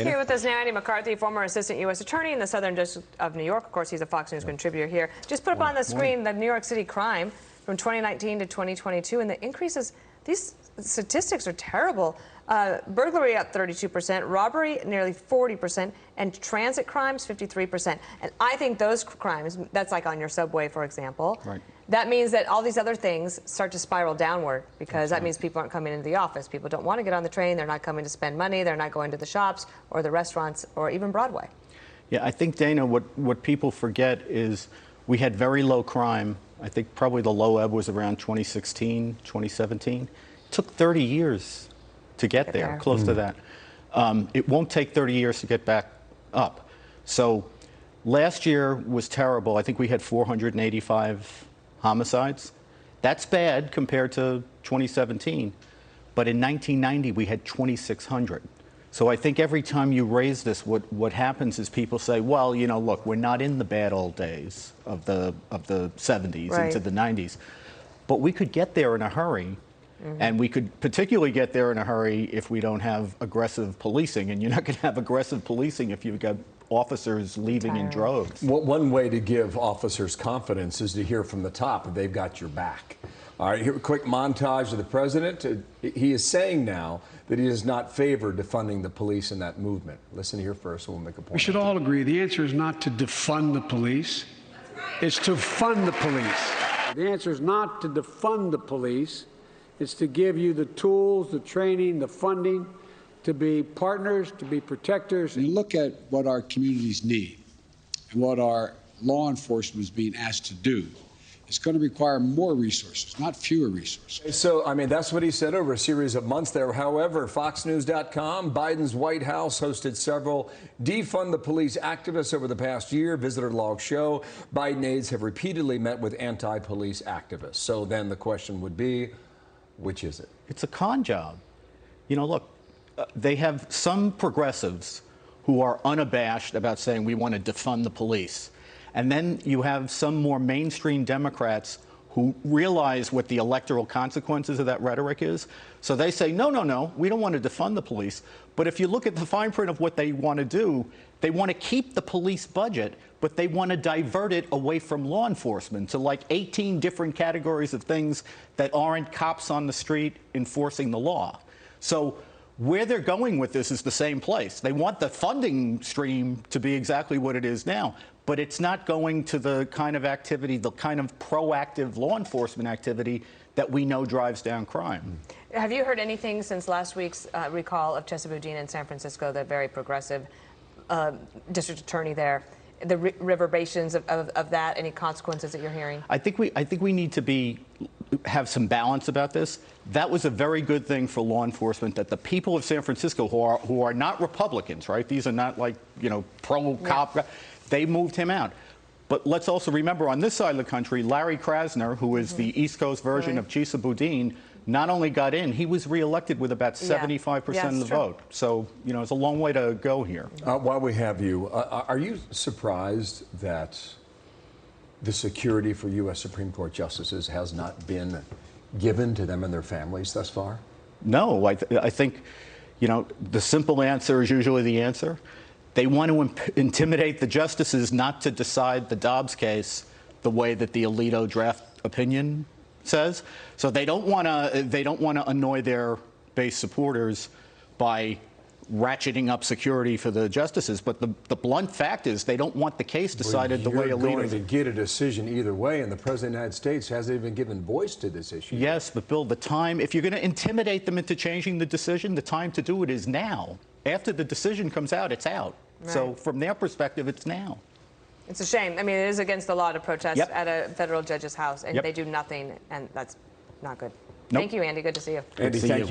Here with us now, Andy McCarthy, former Assistant U.S. Attorney in the Southern District of New York. Of course, he's a Fox News contributor here. Just put up on the screen the New York City crime from 2019 to 2022, and the increases, these statistics are terrible. Burglary up 32%, robbery nearly 40%, and transit crimes 53%. And I think those crimes, that's like on your subway, for example. Right. That means that all these other things start to spiral downward because that means people aren't coming into the office. People don't want to get on the train. They're not coming to spend money. They're not going to the shops or the restaurants or even Broadway. Yeah, I think, Dana, what people forget is we had very low crime. I think probably the low ebb was around 2016, 2017. It took 30 years to get there, close to that. It won't take 30 years to get back up. So last year was terrible. I think we had 485 homicides. That's bad compared to 2017. But in 1990, we had 2,600. So I think every time you raise this, what happens is people say, well, you know, look, we're not in the bad old days of the 70s into the 90s. But we could get there in a hurry. And we could particularly get there in a hurry if we don't have aggressive policing. And you're not going to have aggressive policing if you've got officers leaving in droves. Well, one way to give officers confidence is to hear from the top that they've got your back. All right, here a quick montage of the president. He is saying now that he does not favor defunding the police in that movement. Listen here first, and we'll make a point. We should all agree the answer is not to defund the police. It's to fund the police. The answer is not to defund the police. It's to give you the tools, the training, the funding, to be partners, to be protectors. And look at what our communities need and what our law enforcement is being asked to do. It's going to require more resources, not fewer resources. So, I mean, that's what he said over a series of months there. However, FoxNews.com, Biden's White House hosted several defund the police activists over the past year. Visitor log show Biden aides have repeatedly met with anti-police activists. So then the question would be, which is it? It's a con job. You know, look, they have some progressives who are unabashed about saying we want to defund the police. And then you have some more mainstream Democrats who realize what the electoral consequences of that rhetoric is. So they say, no, no, no, we don't want to defund the police. But if you look at the fine print of what they want to do, they want to keep the police budget, but they want to divert it away from law enforcement to like 18 different categories of things that aren't cops on the street enforcing the law. So where they're going with this is the same place. They want the funding stream to be exactly what it is now, but it's not going to the kind of activity, the kind of proactive law enforcement activity that we know drives down crime. Have you heard anything since last week's recall of Chesa Boudin in San Francisco, the very progressive district attorney there? The reverberations of that, any consequences that you're hearing? I think we need to have some balance about this. That was a very good thing for law enforcement, that the people of San Francisco who are not Republicans, right? These are not like, you know, pro-cop. They moved him out. But let's also remember, on this side of the country, Larry Krasner, who is the East Coast version of Chesa Boudin, not only got in, he was reelected with about 75% of the vote. So, you know, it's a long way to go here. While we have you, are you surprised that the security for U.S. Supreme Court justices has not been given to them and their families thus far? No, I think, you know, the simple answer is usually the answer. They want to intimidate the justices not to decide the Dobbs case the way that the Alito draft opinion says. So they don't want to annoy their base supporters by ratcheting up security for the justices. But the blunt fact is they don't want the case decided the way Alito. You're going to get a decision either way, and the President of the United States hasn't even given voice to this issue. Yes, but Bill, the time, if you're going to intimidate them into changing the decision, the time to do it is now. After the decision comes out, it's out. Right. So from their perspective, it's now. It's a shame. I mean, it is against the law to protest at a federal judge's house, and they do nothing, and that's not good. Thank you, Andy. Good to see you. Andy, thank you.